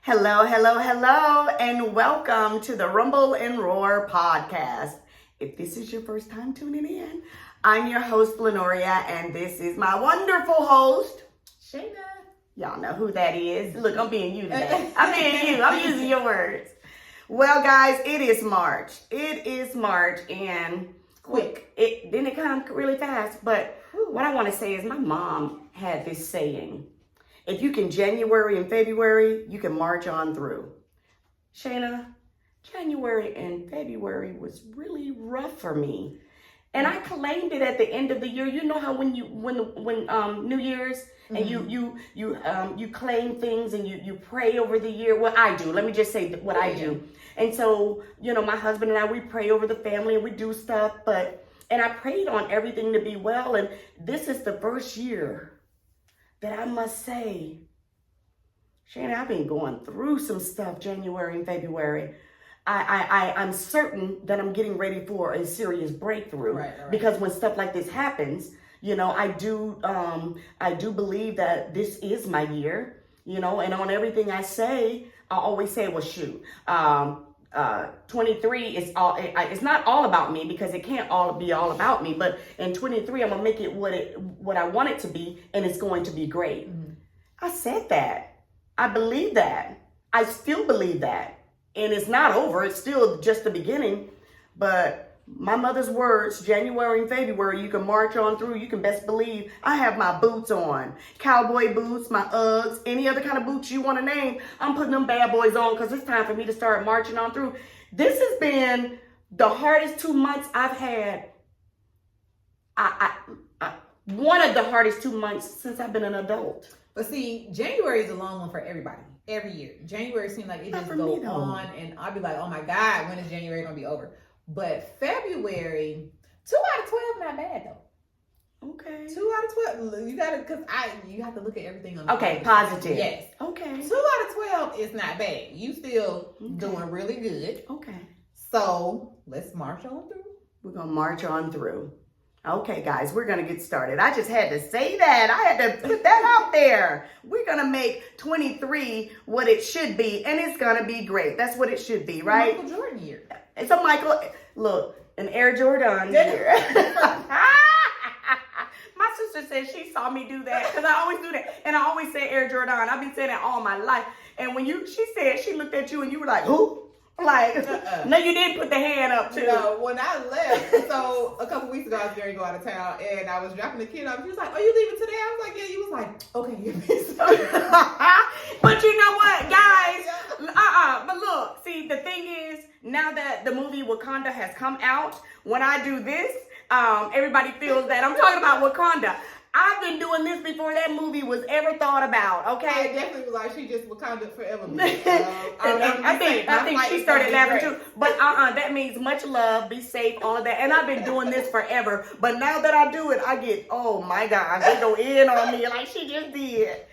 Hello, hello, hello, and welcome to the Rumble and Roar podcast. If this is your first time tuning in, I'm your host, Lenoria, and this is my wonderful host, Shayna. Y'all know who that is. Look, I'm being you today. I'm being you. I'm using your words. Well, guys, it is March. It is March, and quick. Didn't it come really fast? But what I want to say is my mom had this saying. If you can January and February, you can march on through. Shayna, January and February was really rough for me. And I claimed it at the end of the year. You know how when New Year's and you claim things and you pray over the year. Well, I do. Let me just say what I do. And so, my husband and I, we pray over the family and we do stuff, and I prayed on everything to be well. And this is the first year that I must say, Shayna, I've been going through some stuff January and February. I'm certain that I'm getting ready for a serious breakthrough. Right. Because when stuff like this happens, I do believe that this is my year, and on everything I say, I always say, well, shoot, 23 is all, it's not all about me because it can't all be all about me, but in 23, I'm gonna make it what I want it to be, and it's going to be great. Mm-hmm. I said that. I believe that. I still believe that. And it's not over. It's still just the beginning. But my mother's words, January and February, you can march on through. You can best believe I have my boots on. Cowboy boots, my Uggs, any other kind of boots you want to name. I'm putting them bad boys on because it's time for me to start marching on through. This has been the hardest 2 months I've had. One of the hardest 2 months since I've been an adult. But see, January is a long one for everybody. Every year. January seems like it just goes on, and I'll be like, oh my God, when is January going to be over? But February, 2 out of 12, not bad though. Okay. 2 out of 12, you have to look at everything on the positive. Yes. Okay. 2 out of 12 is not bad. You still doing really good. Okay. So let's march on through. We're going to march on through. Okay, guys, we're going to get started. I just had to say that. I had to put that out there. We're going to make 23 what it should be, and it's going to be great. That's what it should be, right? Michael Jordan year. It's a Michael, look, an Air Jordan year. My sister said she saw me do that because I always do that. And I always say Air Jordan. I've been saying that all my life. And when she said, she looked at you and you were like, who? Like, no, you didn't put the hand up too. No, when I left, so a couple weeks ago, I was going to go out of town, and I was dropping the kid off. She was like, "Are you leaving today?" I was like, "Yeah." You was like, "Okay." But you know what, guys? But look, see, the thing is, now that the movie Wakanda has come out, when I do this, everybody feels that I'm talking about Wakanda. I've been doing this before that movie was ever thought about, okay? I definitely was like, she just Wakanda forever. I think she started laughing too. But that means much love, be safe, all of that. And I've been doing this forever. But now that I do it, I get, oh my God, they go in on me like she just did.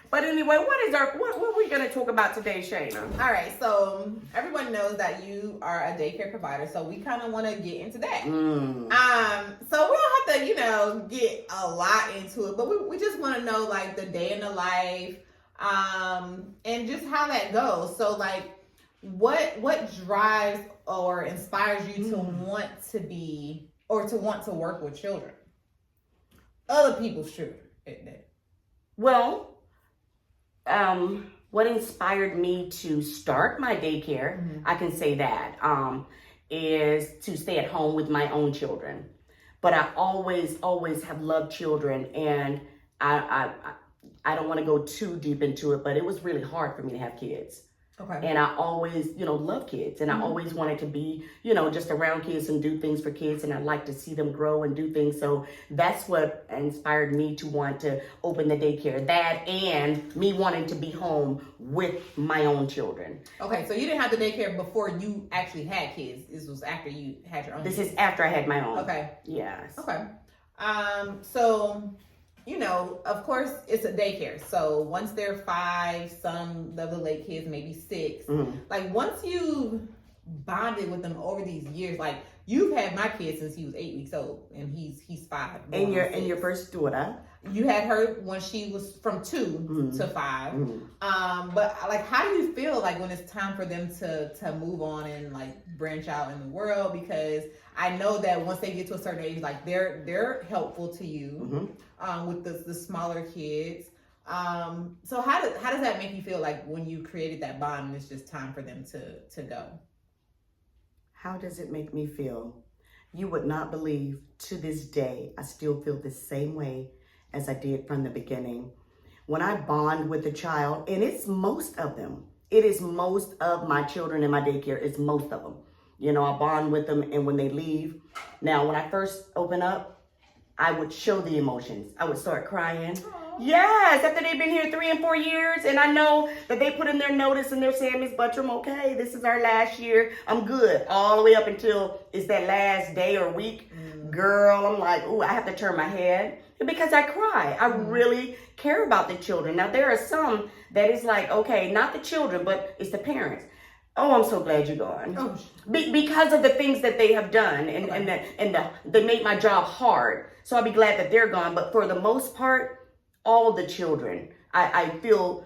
But anyway, what are we going to talk about today, Shayna? All right, so everyone knows that you are a daycare provider, so we kind of want to get into that. So we don't have to, get a lot into it, but we just want to know, like, the day in the life, and just how that goes. So, like, what drives or inspires you to want to be, or to want to work with children? Other people's children. Well, what inspired me to start my daycare, I can say that, is to stay at home with my own children. But I always have loved children, and I don't want to go too deep into it, but it was really hard for me to have kids. Okay. And I always, love kids, and I always wanted to be, just around kids and do things for kids, and I like to see them grow and do things. So that's what inspired me to want to open the daycare. That and me wanting to be home with my own children. Okay, so you didn't have the daycare before you actually had kids. This was after you had your own. This is after I had my own. Okay. Yes. Okay. So, of course, it's a daycare. So once they're 5, some of the late kids maybe 6. Like once you bonded with them over these years, like you've had my kid since he was 8 weeks old, and he's 5. And your first daughter. You had her when she was from 2 to 5. But like, how do you feel like when it's time for them to move on and like branch out in the world? Because I know that once they get to a certain age, like they're helpful to you with the smaller kids. So how does that make you feel like when you created that bond and it's just time for them to go? How does it make me feel? You would not believe, to this day, I still feel the same way as I did from the beginning. When I bond with a child, and it's most of them, it is most of my children in my daycare, it's most of them. You know, I bond with them, and when they leave, now when I first open up, I would show the emotions. I would start crying. Aww. Yes, after they've been here 3 and 4 years, and I know that they put in their notice and they're saying, Miss Buttram, okay, this is our last year. I'm good. All the way up until it's that last day or week. Girl, I'm like, ooh, I have to turn my head because I cry. I really care about the children. Now, there are some that is like, okay, not the children, but it's the parents. Oh, I'm so glad you're gone. Oh. Because of the things that they have done, and they made my job hard. So I'll be glad that they're gone. But for the most part, all the children, I feel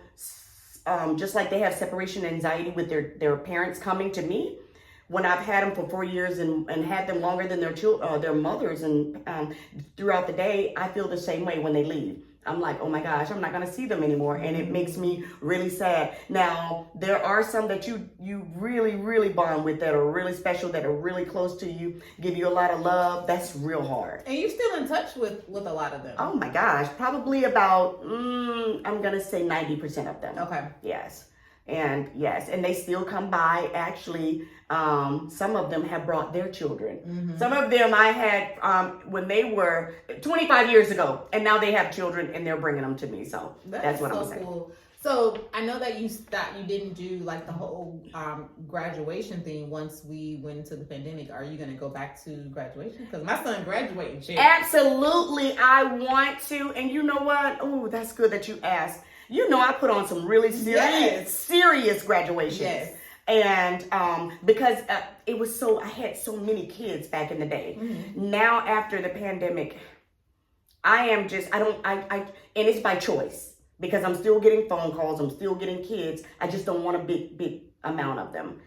just like they have separation anxiety with their parents coming to me. When I've had them for 4 years and had them longer than their mothers, and throughout the day, I feel the same way when they leave. I'm like, oh my gosh, I'm not going to see them anymore. And it makes me really sad. Now, there are some that you really, really bond with that are really special, that are really close to you, give you a lot of love. That's real hard. And you're still in touch with a lot of them. Oh my gosh, probably about, I'm going to say 90% of them. Okay. Yes. And yes, and they still come by. Actually, some of them have brought their children. Some of them I had when they were 25 years ago, and now they have children and they're bringing them to me. So that's what I'm saying. Cool. So I know that you didn't do like the whole graduation thing once we went into the pandemic. Are you going to go back to graduation? Because my son graduating. Absolutely, I want to. And you know what? Oh, that's good that you asked. You know, I put on some really serious graduations. Yes. And because it was I had so many kids back in the day. Now, after the pandemic, and it's by choice because I'm still getting phone calls. I'm still getting kids. I just don't want a big amount of them.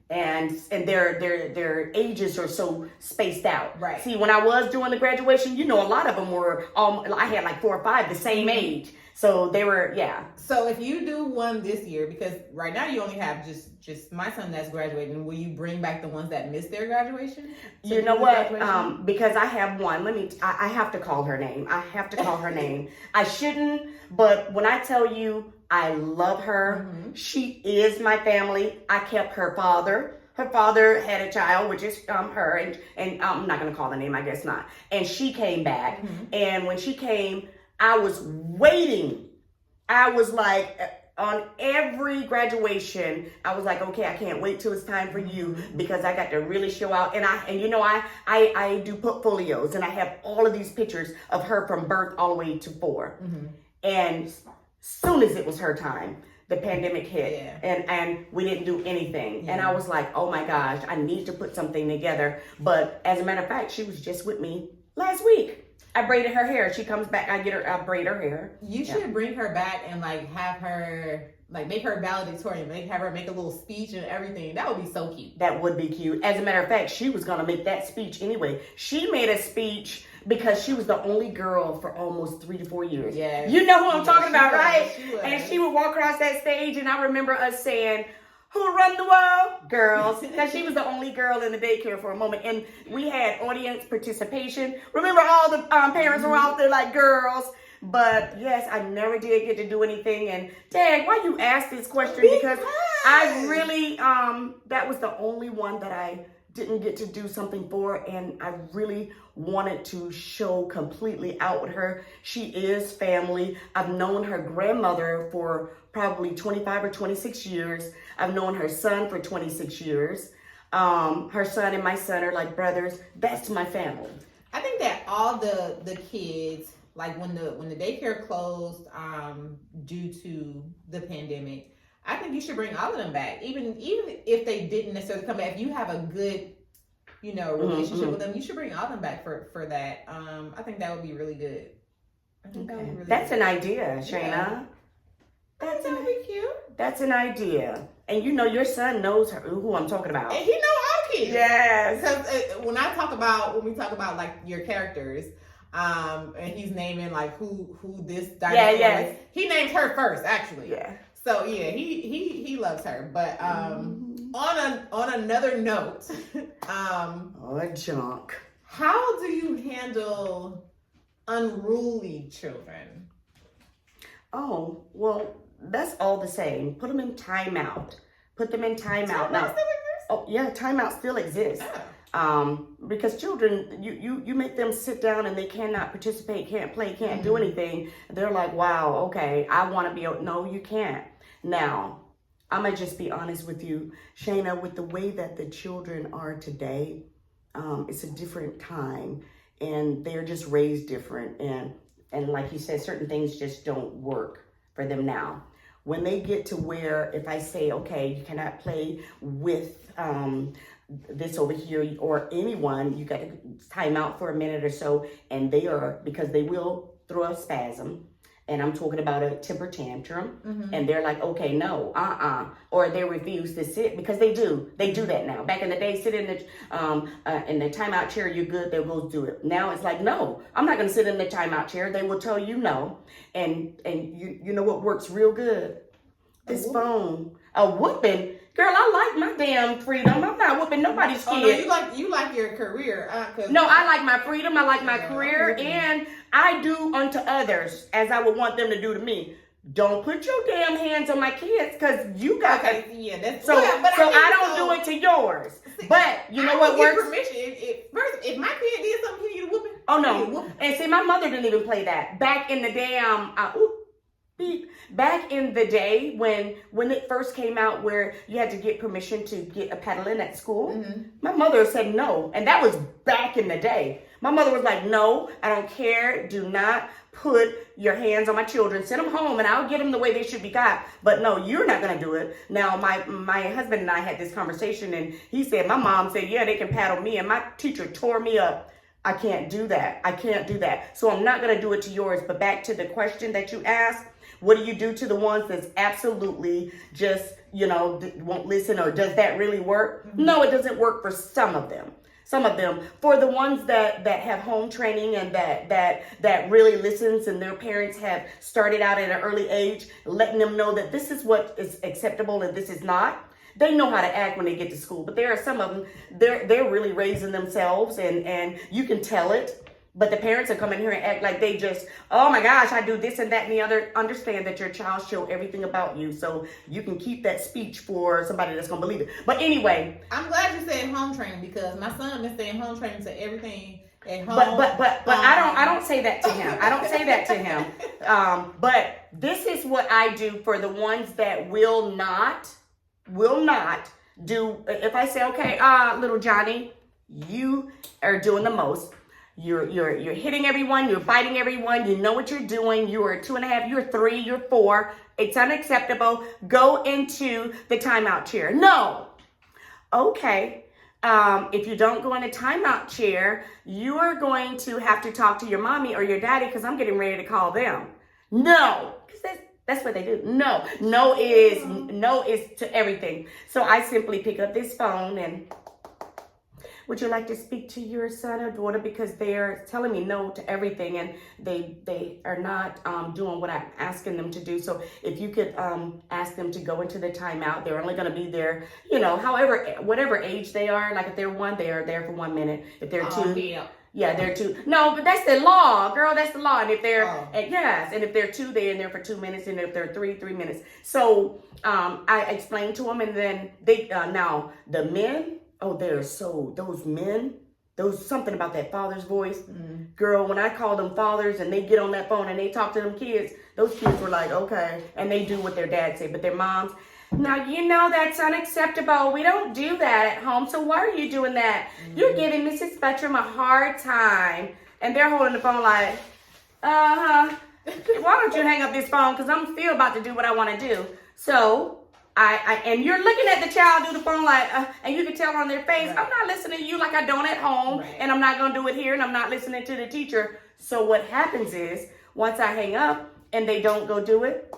And their ages are so spaced out. Right. See, when I was doing the graduation, you know, a lot of them were, I had like 4 or 5 the same age. So they were, yeah. So if you do one this year, because right now you only have just my son that's graduating, will you bring back the ones that missed their graduation? You know what? Because I have one. I have to call her name. I shouldn't, but when I tell you I love her, she is my family. I kept her father. Her father had a child, which is her, and I'm not going to call the name, I guess not. And she came back, and when she came, I was waiting. I was like, on every graduation, I was like, okay, I can't wait till it's time for you because I got to really show out. And you know, I do portfolios, and I have all of these pictures of her from birth all the way to 4. And soon as it was her time, the pandemic hit, and we didn't do anything. And I was like, oh my gosh, I need to put something together. But as a matter of fact, she was just with me last week. I braided her hair. She comes back. I braid her hair. You should bring her back and like have her make her valedictorian. Have her make a little speech and everything. That would be so cute. That would be cute. As a matter of fact, she was gonna make that speech anyway. She made a speech because she was the only girl for almost 3 to 4 years. Yeah. You know who I'm talking about, right? And she would walk across that stage, and I remember us saying, "Who run the world? Girls." Because she was the only girl in the daycare for a moment. And we had audience participation. Remember, all the parents were out there like, girls. But yes, I never did get to do anything. And Dad, why you asked this question? Because I really, that was the only one that I didn't get to do something for. And I really wanted to show completely out with her. She is family. I've known her grandmother for probably 25 or 26 years. I've known her son for 26 years. Her son and my son are like brothers. That's my family. I think that all the kids, like when the daycare closed due to the pandemic, I think you should bring all of them back. Even if they didn't necessarily come back, if you have a good relationship with them, you should bring Autumn back for that. I think that would be really good. I think that would be really That's good. an idea, Shayna. Yeah. That would be cute. That's an idea. And your son knows who I'm talking about. And he know all kids. Yes. Because when we talk about like your characters, and he's naming like who this dinosaur is, he named her first actually. Yeah. So yeah, he loves her. But on another note, junk. how do you handle unruly children? Oh, well, that's all the same. Put them in timeout. Put them in timeout. Timeout still exists? Oh yeah, timeout still exists. Because children, you make them sit down and they cannot participate, can't play, can't do anything. They're like, wow, okay, I want to be. No, you can't. Now, I'm gonna just be honest with you, Shayna. With the way that the children are today, it's a different time, and they're just raised different. And like you said, certain things just don't work for them now. When they get to where, if I say, okay, you cannot play with this over here or anyone, you got to time out for a minute or so, and because they will throw a spasm, and I'm talking about a temper tantrum, and they're like, okay, no, or they refuse to sit, because they do that now. Back in the day, sit in the timeout chair, you're good, they'll go do it. Now it's like, no, I'm not going to sit in the timeout chair. They will tell you no, and you know what works real good? This phone, a whooping. Girl, I like my damn freedom. I'm not whooping nobody's kid. Oh, no, you like your career. No, I like my freedom. I like my career, and I do unto others as I would want them to do to me. Don't put your damn hands on my kids, because you got So I don't do it to yours. But you know what works? Permission. If my kid did something, he need a whooping. Oh no! And see, my mother didn't even play that back in the damn. Back in the day when it first came out, where you had to get permission to get a paddling at school, my mother said no, and that was back in the day. My mother was like, no, I don't care. Do not put your hands on my children. Send them home, and I'll get them the way they should be got. But no, you're not going to do it. Now, my husband and I had this conversation, and he said, my mom said, yeah, they can paddle me, and my teacher tore me up. I can't do that. I can't do that. So I'm not going to do it to yours. But back to the question that you asked, what do you do to the ones that's absolutely just, won't listen, or does that really work? No, it doesn't work for some of them. For the ones that have home training and that really listens, and their parents have started out at an early age, letting them know that this is what is acceptable and this is not. They know how to act when they get to school. But there are some of them, they're really raising themselves, and you can tell it. But the parents are coming here and act like they just, oh my gosh, I do this and that and the other. Understand that your child show everything about you, so you can keep that speech for somebody that's gonna believe it. But anyway, I'm glad you said home training, because my son been saying home training to everything at home. But I don't say that to him. I don't say that to him. But this is what I do for the ones that will not do. If I say, okay, little Johnny, you are doing the most. You're hitting everyone, you're biting everyone, you know what you're doing, you are 2.5, you're 3, you're 4, it's unacceptable, go into the timeout chair. No. Okay. If you don't go in a timeout chair, you are going to have to talk to your mommy or your daddy, because I'm getting ready to call them. No. Because that's what they do. No is to everything. So I simply pick up this phone and, would you like to speak to your son or daughter, because they're telling me no to everything, and they are not doing what I'm asking them to do. So if you could ask them to go into the timeout. They're only going to be there, whatever age they are. Like if they're 1, they are there for 1 minute. If they're 2, they're 2. No, but that's the law, girl. That's the law. And if they're and if they're 2, they're in there for 2 minutes, and if they're 3 minutes. So I explained to them, and then they now the men. Oh, those men, something about that father's voice. Girl, when I call them fathers and they get on that phone and they talk to them kids, those kids were like, okay. And they do what their dad say, but their moms, now, that's unacceptable. We don't do that at home. So why are you doing that? You're giving Mrs. Spectrum a hard time. And they're holding the phone like, why don't you hang up this phone? Because I'm still about to do what I want to do. So and you're looking at the child do the phone like, and you can tell on their face, Right. I'm not listening to you like I don't at home, Right. and I'm not going to do it here, and I'm not listening to the teacher. So what happens is, once I hang up and they don't go do it,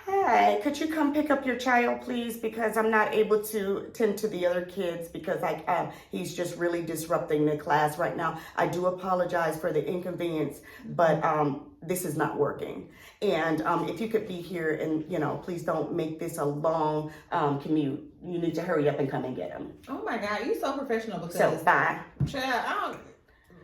hi, could you come pick up your child, please? Because I'm not able to tend to the other kids because he's just really disrupting the class right now. I do apologize for the inconvenience, but this is not working. And if you could be here and, please don't make this a long commute. You need to hurry up and come and get him. Oh my God, you're so professional because. So, bye. Child,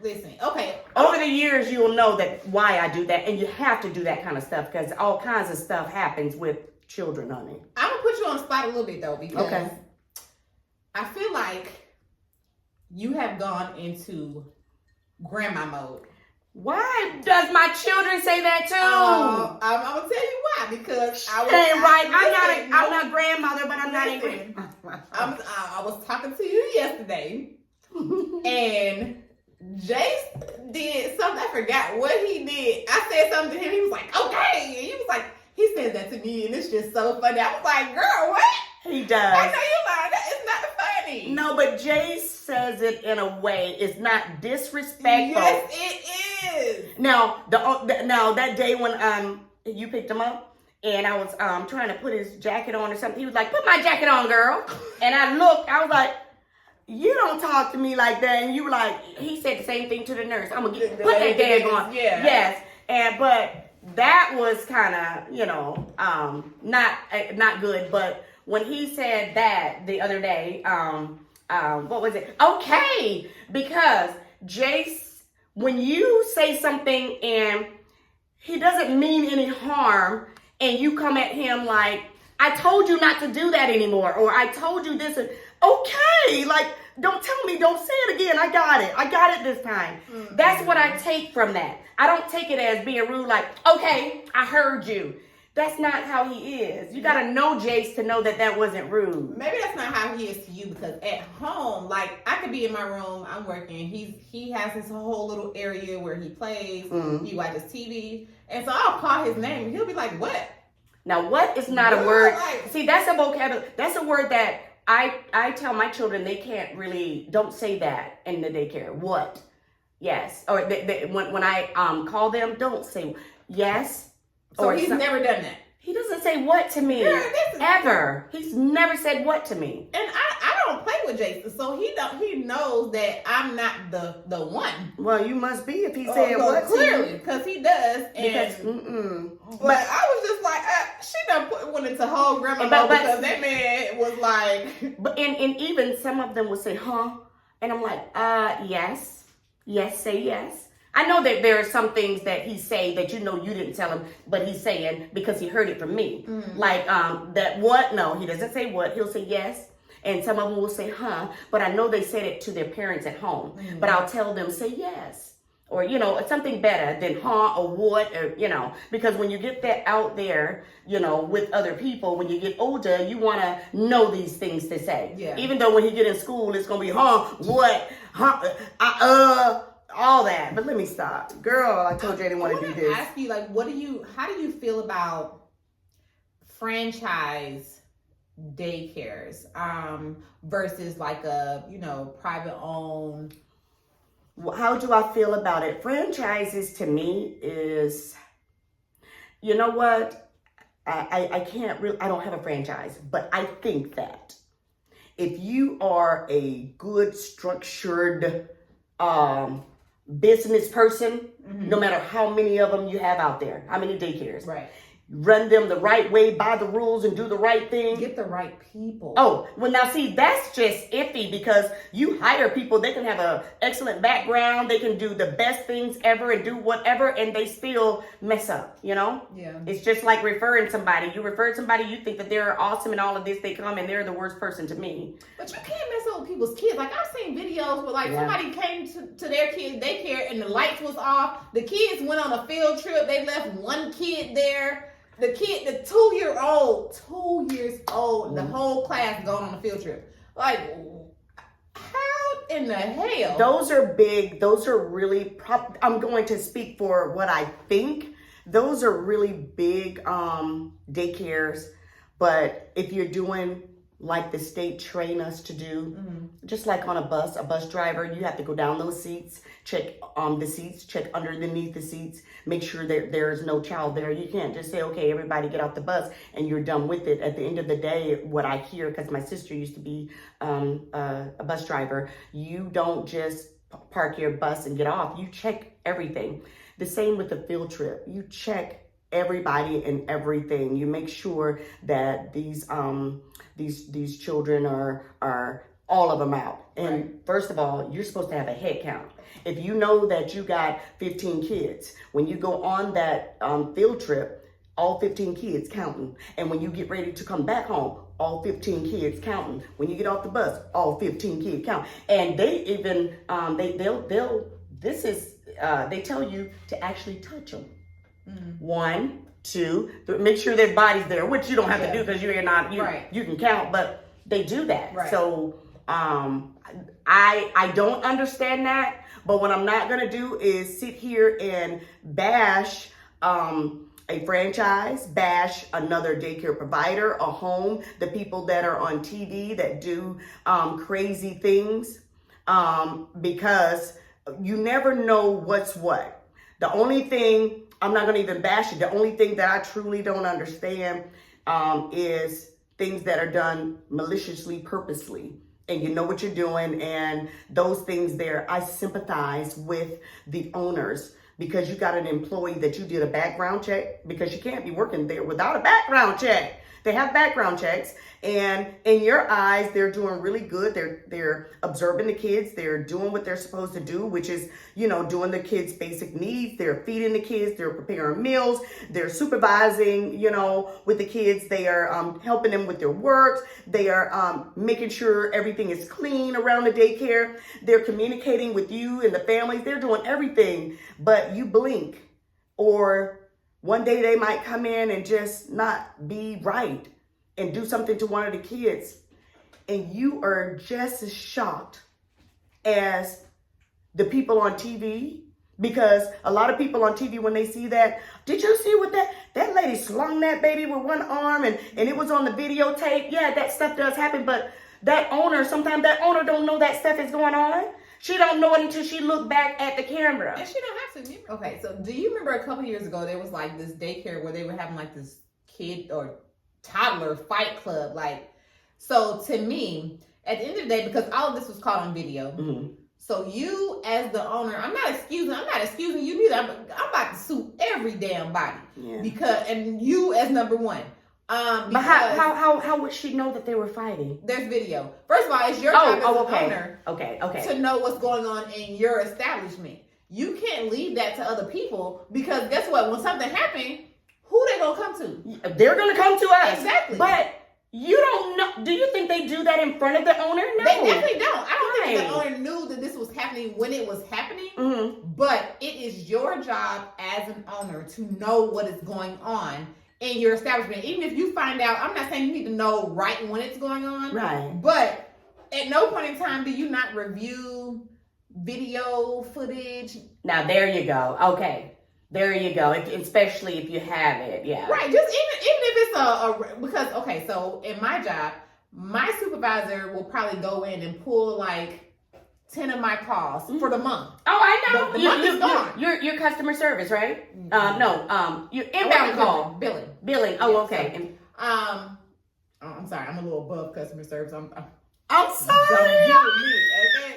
listen, okay. Over the years, you'll know that why I do that, and you have to do that kind of stuff because all kinds of stuff happens with children, honey. I'm gonna put you on the spot a little bit though because Okay. I feel like you have gone into grandma mode. Why does my children say that too? I'm gonna tell you why because I was I'm not grandmother, but I'm not a grandmother. I was talking to you yesterday, and Jace did something. I forgot what he did. I said something to him. He was like, "Okay," and he was like, he said that to me, and it's just so funny. I was like, "Girl, what?" He does. I know you lying. That is not funny. No, but Jace says it in a way. It's not disrespectful. Yes, it is. Now, that day when you picked him up and I was trying to put his jacket on or something, he was like, "Put my jacket on, girl." And I was like, "You don't talk to me like that." And you were like, he said the same thing to the nurse. I'm gonna put that tag on. Yeah. Yes. But that was kind of, not good. But when he said that the other day, what was it? Okay, because Jace, when you say something and he doesn't mean any harm, and you come at him like, "I told you not to do that anymore," or "I told you this," okay, like, don't tell me, don't say it again. I got it this time. Mm-hmm. That's what I take from that. I don't take it as being rude, like, "Okay, I heard you." That's not how he is. You gotta know Jace to know that wasn't rude. Maybe that's not how he is to you because at home, like, I could be in my room, I'm working. He has his whole little area where he plays, he watches TV, and so I'll call his name and he'll be like, "What?" Now, what is not a word. See, that's a vocabulary. That's a word that I tell my children they can't really, don't say that in the daycare. What? Yes. Or when I call them, don't say yes. So he's never done that. He doesn't say what to me ever. He's never said what to me. And I don't play with Jason, so he knows that I'm not the one. Well, you must be if he said what clearly, because he does. Because but I was just like, she done went into whole grandma mode because that man was like. But and even some of them would say, "Huh," and I'm like, yes, say yes. I know that there are some things that he say that you didn't tell him, but he's saying because he heard it from me. Mm-hmm. Like that what? No, he doesn't say what. He'll say yes. And some of them will say, "Huh," but I know they said it to their parents at home. Mm-hmm. But I'll tell them, say yes. Or, something better than "huh" or "what," or, because when you get that out there, with other people, when you get older, you want to know these things to say. Yeah. Even though when you get in school, it's going to be "huh," "what," "huh," all that. But let me stop. Girl, I told you I didn't want to do this. I ask you, like, how do you feel about franchise daycares versus like a, private owned? How do I feel about it? Franchises to me is, you know what? I can't really, I don't have a franchise, but I think that if you are a good structured business person, no matter how many of them you have out there, how many daycares, right? Run them the right way, by the rules, and do the right thing. Get the right people. Oh, well, now see, that's just iffy because you hire people, they can have an excellent background, they can do the best things ever and do whatever, and they still mess up, Yeah. It's just like referring somebody. You refer somebody, you think that they're awesome and all of this, they come and they're the worst person to me. But you can't mess up with people's kids. Like, I've seen videos where, like, somebody came to their kid's daycare and the lights was off. The kids went on a field trip. They left one kid there. The kid, the 2 years old, the whole class going on a field trip. Like, how in the hell? Those are big. Those are really, I'm going to speak for what I think. those are really big daycares. But if you're doing like the state train us to do, just like on a bus driver, you have to go down those seats, check the seats, check underneath the seats, make sure that there is no child there. You can't just say, okay, everybody get off the bus and you're done with it. At the end of the day, what I hear, because my sister used to be a bus driver, you don't just park your bus and get off. You check everything. The same with the field trip. You check everybody and everything. You make sure that these children are all of them out. And right. First of all, you're supposed to have a head count. If you know that you got 15 kids, when you go on that field trip, all 15 kids counting. And when you get ready to come back home, all 15 kids counting. When you get off the bus, all 15 kids count. And they even they tell you to actually touch them. 1, 2, make sure their body's there, which you don't have to do because you're not, you can count, but they do that. Right. So I don't understand that, but what I'm not gonna do is sit here and bash a franchise, bash another daycare provider, a home, the people that are on TV that do crazy things, because you never know what's what. The only thing, I'm not going to even bash it. The only thing that I truly don't understand is things that are done maliciously, purposely. And you know what you're doing. And those things there, I sympathize with the owners, because you got an employee that you did a background check, because you can't be working there without a background check. They have background checks, and in your eyes, they're doing really good. They're observing the kids. They're doing what they're supposed to do, which is, doing the kids' basic needs. They're feeding the kids. They're preparing meals. They're supervising, with the kids. They are helping them with their work. They are making sure everything is clean around the daycare. They're communicating with you and the families. They're doing everything, but you blink, or one day they might come in and just not be right and do something to one of the kids, and you are just as shocked as the people on TV, because a lot of people on TV, when they see that, did you see what that lady slung that baby with one arm and it was on the videotape? Yeah, that stuff does happen, but sometimes that owner don't know that stuff is going on. She don't know it until she looked back at the camera. And she don't have to remember. Okay, so do you remember a couple years ago, there was like this daycare where they were having like this kid or toddler fight club? So to me, at the end of the day, because all of this was caught on video, so you as the owner, I'm not excusing you neither. I'm about to sue every damn body. Yeah. And you as number one. But how would she know that they were fighting? There's video. First of all, it's your job as an owner to know what's going on in your establishment. You can't leave that to other people, because guess what? When something happens, who they gonna come to? They're gonna come to us. Exactly. But you don't know. Do you think they do that in front of the owner? No. They definitely don't. I don't think the owner knew that this was happening when it was happening. But it is your job as an owner to know what is going on in your establishment. Even if you find out, I'm not saying you need to know right when it's going on. Right. But at no point in time do you not review video footage. Now there you go. Okay. There you go. Especially if you have it. Yeah. Right. Just even if it's because, okay, so in my job, my supervisor will probably go in and pull like 10 of my calls for the month. Oh, I know. The month is gone. You're customer service, right? Your inbound call. Billing. Oh, okay. I'm sorry. I'm a little above customer service. I'm sorry.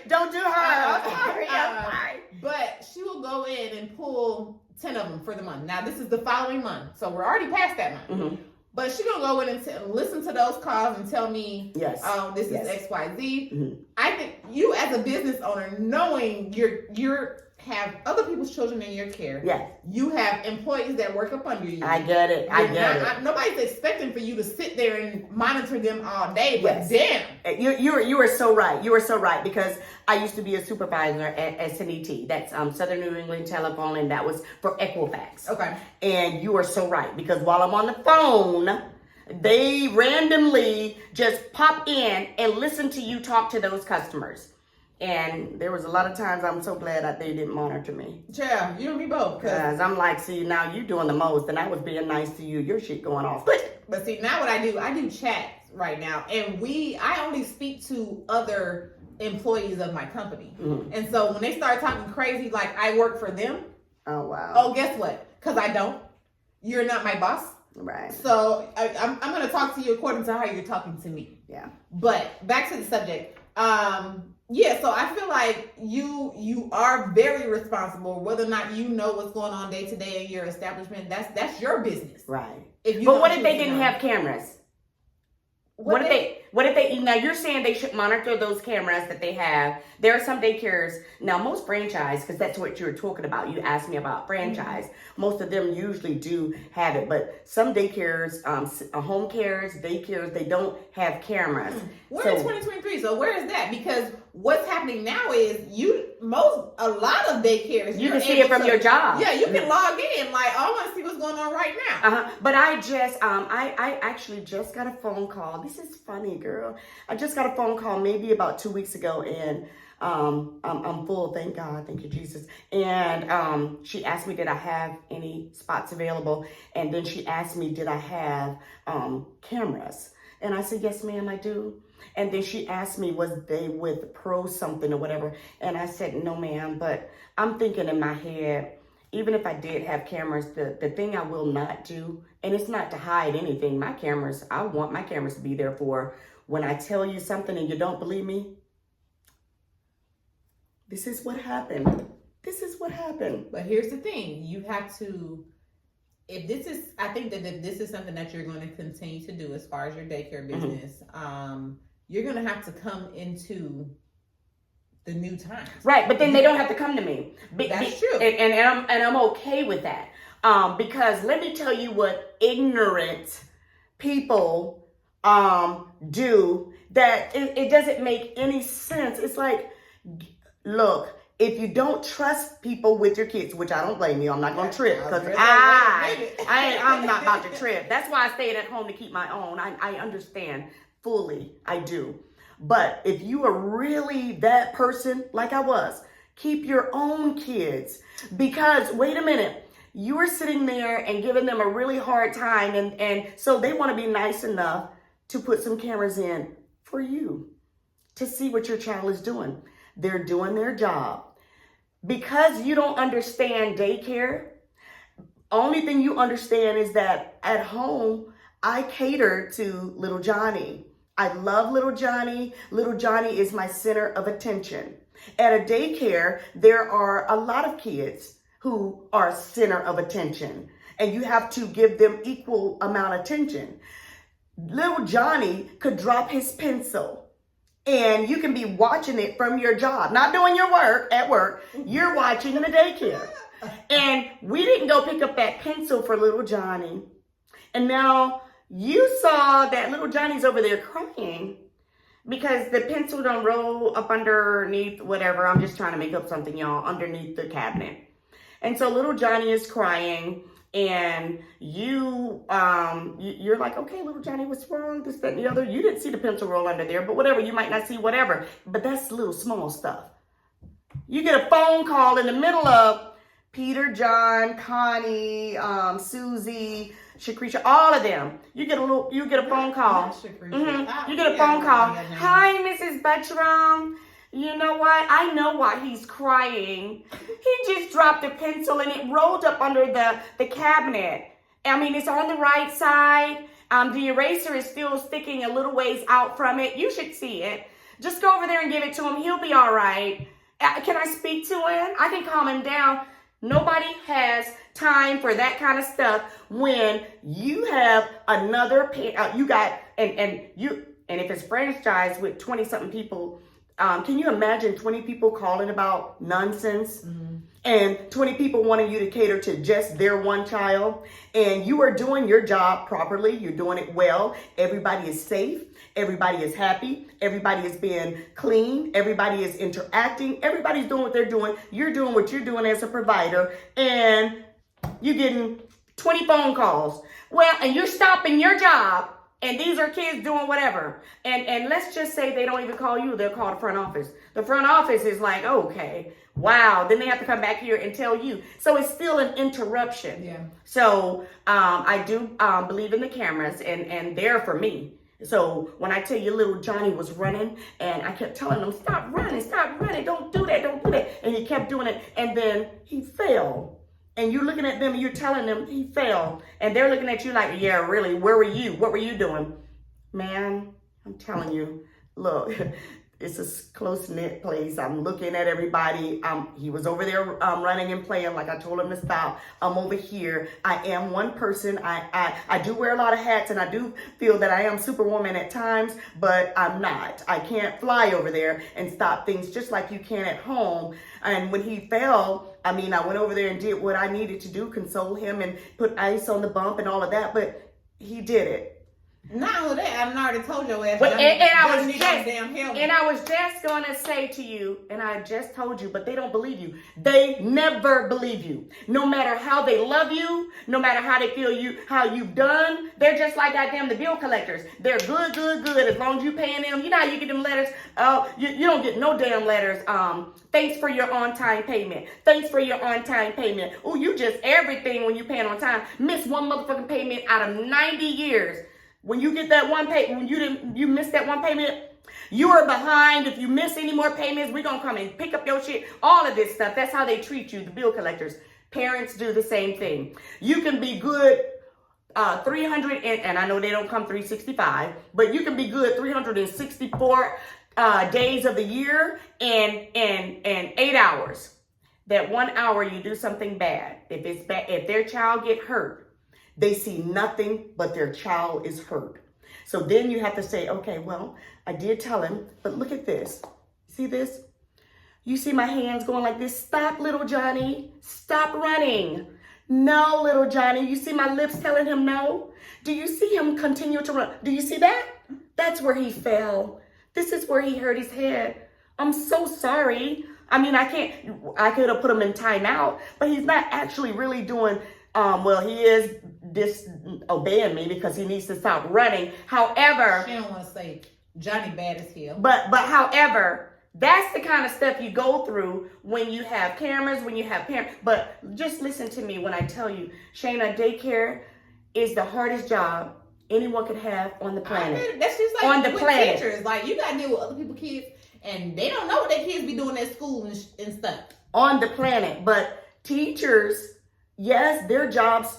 Don't do her. I'm sorry. But she will go in and pull 10 of them for the month. Now, this is the following month. So we're already past that month. But she's going to go in and listen to those calls and tell me, this is XYZ. I think you as a business owner, knowing you're have other people's children in your care. Yes. You have employees that work up under you. I get it. Nobody's expecting for you to sit there and monitor them all day, but damn. You are so right. You are so right, because I used to be a supervisor at SNET. That's Southern New England Telephone, and that was for Equifax. Okay. And you are so right, because while I'm on the phone, they randomly just pop in and listen to you talk to those customers. And there was a lot of times I'm so glad that they didn't monitor me. Yeah, you and me both. Because I'm like, see, now you doing the most, and I was being nice to you. Your shit going off. But see, now what I do chats right now, and I only speak to other employees of my company. Mm-hmm. And so when they start talking crazy, like I work for them. Oh, wow. Oh, guess what? Because I don't. You're not my boss. Right. So I'm going to talk to you according to how you're talking to me. Yeah. But back to the subject. Yeah, so I feel like you are very responsible. Whether or not you know what's going on day to day in your establishment, that's your business. Right. But what if they didn't have cameras? What if they now you're saying they should monitor those cameras that they have. There are some daycares now, most franchise, because that's what you were talking about. You asked me about franchise. Mm-hmm. Most of them usually do have it, but some daycares, home cares, daycares, they don't have cameras. We're in 2023, so where is that? Because what's happening now is a lot of daycares you can see it from your job. Yeah, you can log in. Like, I want to see what's going on right now. But I just I actually just got a phone call. This is funny, girl. I just got a phone call maybe about 2 weeks ago, and I'm full, thank God, thank you, Jesus. And she asked me, did I have any spots available? And then she asked me, did I have cameras? And I said, yes, ma'am, I do. And then she asked me, was they with Pro something or whatever? And I said, no, ma'am. But I'm thinking in my head, even if I did have cameras, the thing I will not do, and it's not to hide anything, I want my cameras to be there for when I tell you something and you don't believe me. This is what happened. This is what happened. But here's the thing. You have to, I think that if this is something that you're going to continue to do as far as your daycare business, you're going to have to come into the new times. Right, but then they don't have to come to me. That's true. And I'm okay with that. Because let me tell you what ignorant people do that it doesn't make any sense. It's like, look, if you don't trust people with your kids, which I don't blame you, I'm not going to trip because I'm not about to trip. That's why I stayed at home to keep my own. I understand fully. I do. But if you are really that person like I was, keep your own kids, because wait a minute, you are sitting there and giving them a really hard time. And so they want to be nice enough to put some cameras in for you to see what your child is doing. They're doing their job. Because you don't understand daycare, only thing you understand is that at home, I cater to little Johnny. I love little Johnny. Little Johnny is my center of attention. At a daycare, there are a lot of kids who are center of attention, and you have to give them equal amount of attention. Little Johnny could drop his pencil, and you can be watching it from your job, not doing your work at work. You're watching in the daycare. And we didn't go pick up that pencil for little Johnny. And now you saw that little Johnny's over there crying because the pencil don't roll up underneath whatever. I'm just trying to make up something, y'all, underneath the cabinet. And so little Johnny is crying, and you're like, okay, little Johnny, what's wrong? This, that, and the other. You didn't see the pencil roll under there, but whatever. You might not see whatever, but that's little small stuff. You get a phone call in the middle of Peter, John, Connie, Susie, Shakrisha, all of them. You get a phone call. You get a phone call. Hi, Mrs. Butchram. You know what? I know why he's crying. He just dropped a pencil and it rolled up under the cabinet. I mean, it's on the right side. The eraser is still sticking a little ways out from it. You should see it. Just go over there and give it to him. He'll be all right. Can I speak to him? I can calm him down. Nobody has time for that kind of stuff when you have another, and if it's franchise with 20 something people, can you imagine 20 people calling about nonsense? Mm-hmm. And 20 people wanting you to cater to just their one child, and you are doing your job properly. You're doing it well. Everybody is safe. Everybody is happy. Everybody is being clean. Everybody is interacting. Everybody's doing what they're doing. You're doing what you're doing as a provider, and you're getting 20 phone calls. Well, and you're stopping your job And these are kids doing whatever. And let's just say they don't even call you, they'll call the front office. The front office is like, okay, wow. Then they have to come back here and tell you. So it's still an interruption. Yeah. So I do believe in the cameras, and they're for me. So when I tell you little Johnny was running, and I kept telling him, stop running, don't do that, don't do that. And he kept doing it, and then he fell. And you're looking at them and you're telling them he fell. And they're looking at you like, yeah, really, where were you? What were you doing? Man, I'm telling you, look, it's a close-knit place. I'm looking at everybody. He was over there running and playing like I told him to stop. I'm over here. I am one person. I do wear a lot of hats, and I do feel that I am Superwoman at times, but I'm not. I can't fly over there and stop things just like you can at home. And when he fell, I mean, I went over there and did what I needed to do, console him and put ice on the bump and all of that, but he did it. Not only that, I already told your ass. But, and I was just going to say to you, and I just told you, but they don't believe you. They never believe you. No matter how they love you, no matter how they feel you, how you've done, they're just like goddamn the bill collectors. They're good, as long as you paying them. You know how you get them letters? Oh, you don't get no damn letters. Thanks for your on-time payment. Thanks for your on-time payment. Oh, you just everything when you paying on time. Miss one motherfucking payment out of 90 years. When you get that one pay, when you miss that one payment, you are behind. If you miss any more payments, we're going to come and pick up your shit. All of this stuff. That's how they treat you, the bill collectors. Parents do the same thing. You can be good 300, and I know they don't come 365, but you can be good 364 days of the year and 8 hours. That 1 hour you do something bad. If it's bad, if their child get hurt, they see nothing but their child is hurt. So then you have to say, okay, well, I did tell him, but look at this. See this? You see my hands going like this? Stop, little Johnny. Stop running. No, little Johnny. You see my lips telling him no? Do you see him continue to run? Do you see that? That's where he fell. This is where he hurt his head. I'm so sorry. I mean, I could have put him in timeout, but he's not actually really doing well, he is disobeying me because he needs to stop running. However, she don't want to say Johnny bad as hell. But however, that's the kind of stuff you go through when you have cameras, when you have parents. But just listen to me when I tell you, Shayna, daycare is the hardest job anyone could have on the planet. That's just like on the planet. Teachers. Like, you got to deal with other people's kids, and they don't know what their kids be doing at school and stuff. On the planet. But teachers, yes, their jobs,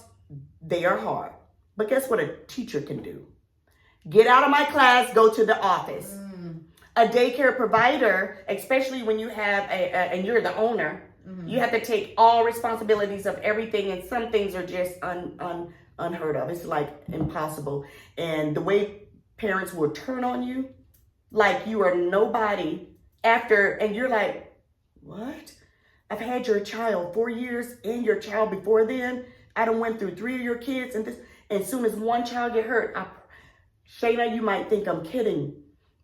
they are hard. But guess what a teacher can do? Get out of my class, go to the office. A daycare provider, especially when you have and you're the owner, you have to take all responsibilities of everything, and some things are just unheard of. It's like impossible. And the way parents will turn on you, like you are nobody after, and you're like, what? I've had your child 4 years and your child before then. I done went through 3 of your kids, and as soon as one child get hurt, Shayna, you might think I'm kidding.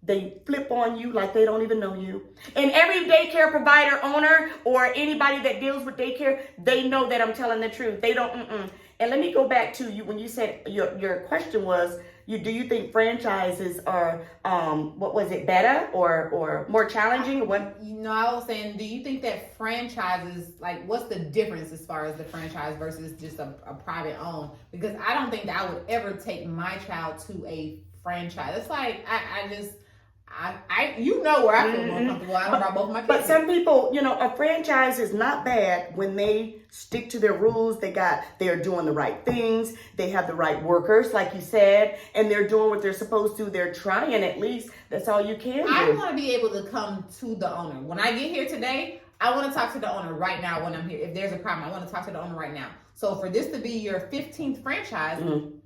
They flip on you like they don't even know you. And every daycare provider owner or anybody that deals with daycare, they know that I'm telling the truth. They don't. And let me go back to you when you said your question was, do you think franchises are what was it, better or more challenging? What? I was saying, do you think that franchises, like, what's the difference as far as the franchise versus just a private owned? Because I don't think that I would ever take my child to a franchise. It's like I you know where I feel more comfortable. I don't brought both of my kids. But some people, a franchise is not bad when they stick to their rules. They're doing the right things. They have the right workers, like you said, and they're doing what they're supposed to. They're trying at least. That's all you can do. I want to be able to come to the owner. When I get here today, I want to talk to the owner right now when I'm here. If there's a problem, I want to talk to the owner right now. So for this to be your 15th franchise,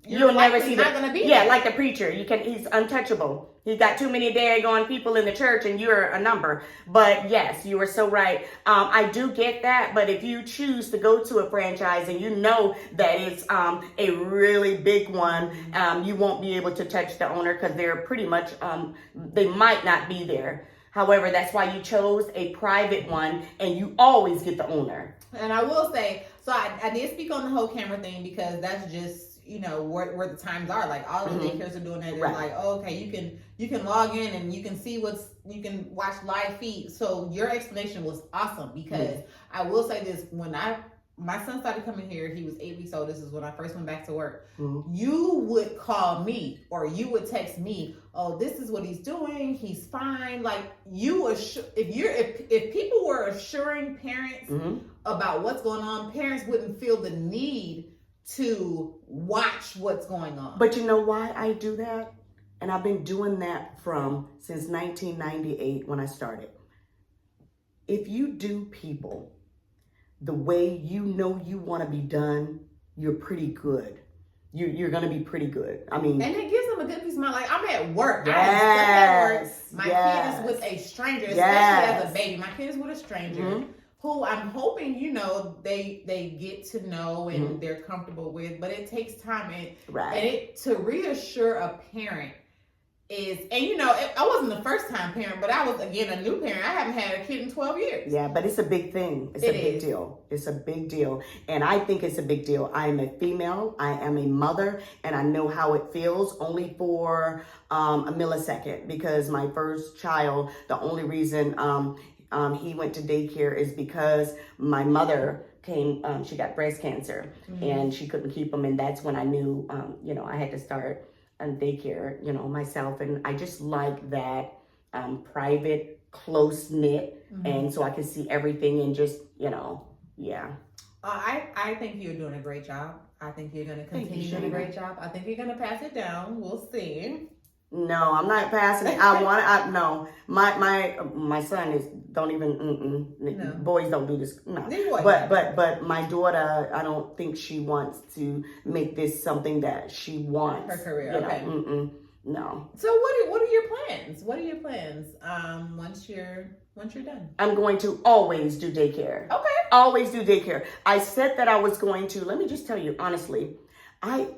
you'll never see not going to be there. Like the preacher. He's untouchable. He's got too many daggone people in the church and you're a number. But yes, you are so right. I do get that. But if you choose to go to a franchise and you know that it's a really big one, you won't be able to touch the owner because they're pretty much, they might not be there. However, that's why you chose a private one and you always get the owner. And I will say, so I did speak on the whole camera thing because that's just, you know, where the times are. Like all of the daycares are doing that. They're like, oh, okay, you can log in and you can see you can watch live feed. So your explanation was awesome, because I will say this, when my son started coming here, he was 8 weeks old. This is when I first went back to work. You would call me or you would text me, oh, this is what he's doing. He's fine. Like if people were assuring parents about what's going on, parents wouldn't feel the need to watch what's going on. But you know why I do that? And I've been doing that since 1998 when I started. If you do people the way you know you want to be done, you're pretty good. You're going to be pretty good. I mean, and it gives them a good peace of mind. Like, I'm at work. Yes, I am at work. My kid is with a stranger, especially as a baby. My kid is with a stranger who I'm hoping, you know, they get to know and they're comfortable with. But it takes time, and to reassure a parent is, and you know, I wasn't the first time parent, but I was, again, a new parent. I haven't had a kid in 12 years. Yeah, but it's a big thing. It's a big deal. It's a big deal. And I think it's a big deal. I am a female. I am a mother, and I know how it feels only for a millisecond, because my first child, the only reason he went to daycare is because my mother came, she got breast cancer and she couldn't keep him. And that's when I knew, you know, I had to start daycare, you know, myself. And I just like that private, close knit, and so I can see everything and just, you know, I think you're doing a great job. I think you're going to continue doing a great job. I think you're going to pass it down. We'll see. No, I'm not passing it. No. My son is, don't even, no. Boys don't do this. No. But my daughter, I don't think she wants to make this something that she wants. Her career, you know, no. So what are your plans? What are your plans once you're done? I'm going to always do daycare. Okay. Always do daycare. I said that I was going to, let me just tell you honestly,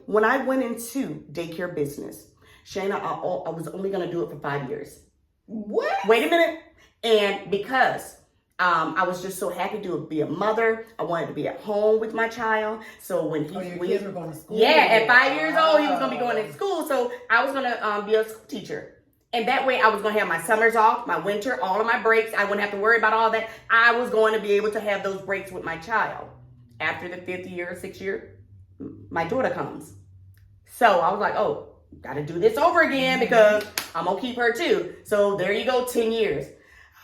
when I went into daycare business, Shayna, I was only going to do it for 5 years. What? Wait a minute. And because I was just so happy to be a mother, I wanted to be at home with my child. So when kids were going to school? Yeah, at 5 years old, he was going to be going to school. So I was going to be a school teacher. And that way I was going to have my summers off, my winter, all of my breaks. I wouldn't have to worry about all that. I was going to be able to have those breaks with my child. After the 5th year, 6th year, my daughter comes. So I was like, oh, got to do this over again because I'm going to keep her too. So there you go, 10 years.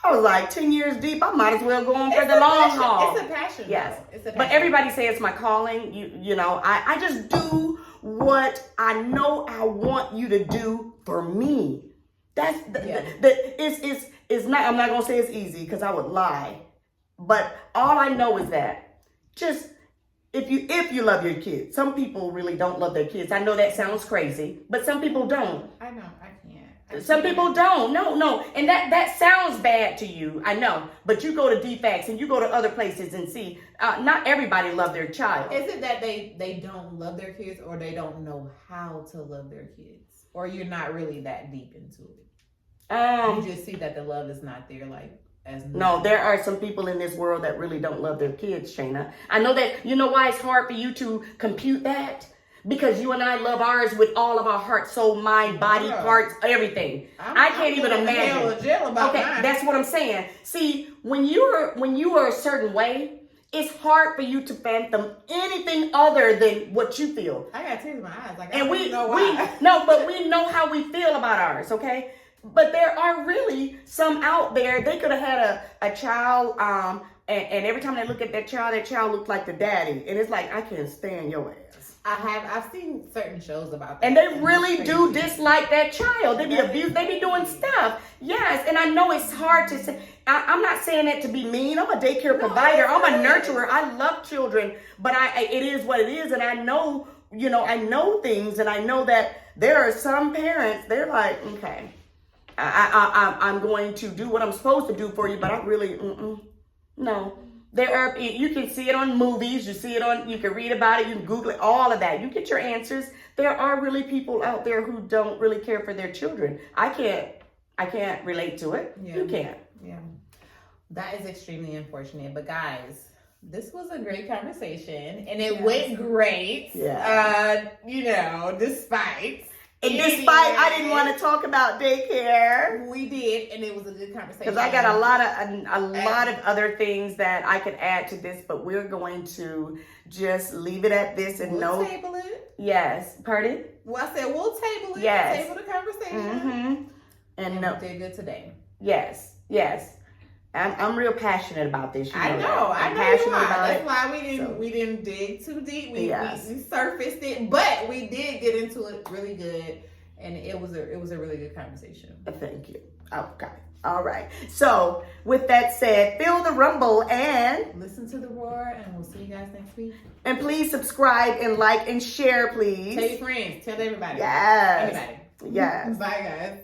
I was like, 10 years deep, I might as well go on for the long haul. It's a passion. Yes. It's a passion. But everybody says it's my calling. You know, I just do what I know I want you to do for me. That's it's not, I'm not going to say it's easy because I would lie. But all I know is that just if you love your kids. Some people really don't love their kids. I know that sounds crazy, but some people don't. I know, I can't. Some people don't. No. And that sounds bad to you, I know. But you go to DFACS and you go to other places and see, not everybody love their child. Is it that they don't love their kids, or they don't know how to love their kids? Or you're not really that deep into it? You just see that the love is not there, like, no, there are some people in this world that really don't love their kids, Shayna. I know that. You know why it's hard for you to compute that? Because you and I love ours with all of our heart, soul, mind, body, parts, everything. I can't even imagine. Okay, that's what I'm saying. See, when you are a certain way, it's hard for you to fathom anything other than what you feel. I got tears in my eyes. Like, and we know why. But we know how we feel about ours, okay? But there are really some out there. They could have had a child, and every time they look at that child looks like the daddy. And it's like, I can't stand your ass. I've seen certain shows about that. And they really do dislike that child. They be abused. They be doing stuff. Yes, and I know it's hard to say. I'm not saying that to be mean. I'm a daycare provider. I'm a nurturer. I love children. But it is what it is. And I know, I know things. And I know that there are some parents, they're like, okay, I'm going to do what I'm supposed to do for you, but I really, no. There are, you can see it on movies, you can read about it, you can Google it, all of that. You get your answers. There are really people out there who don't really care for their children. I can't relate to it. Yeah. You can't. Yeah. That is extremely unfortunate. But guys, this was a great conversation, and it went great. Yeah. Despite. And despite I didn't want to talk about daycare, we did, and it was a good conversation. Because I got a lot of other things that I could add to this, but we're going to just leave it at this and we'll table it. Yes, pardon? Well, I said we'll table it. Yes. Table the conversation. Mm-hmm. And we did good today. Yes. I'm real passionate about this. I know. I'm passionate about That's it. why we didn't dig too deep. We surfaced it, but we did get into it really good, and it was a really good conversation. Thank you. Okay. All right. So with that said, feel the rumble and listen to the roar, and we'll see you guys next week. And please subscribe and like and share, please. Tell your friends. Tell everybody. Yes. Anybody. Yes. Bye, guys.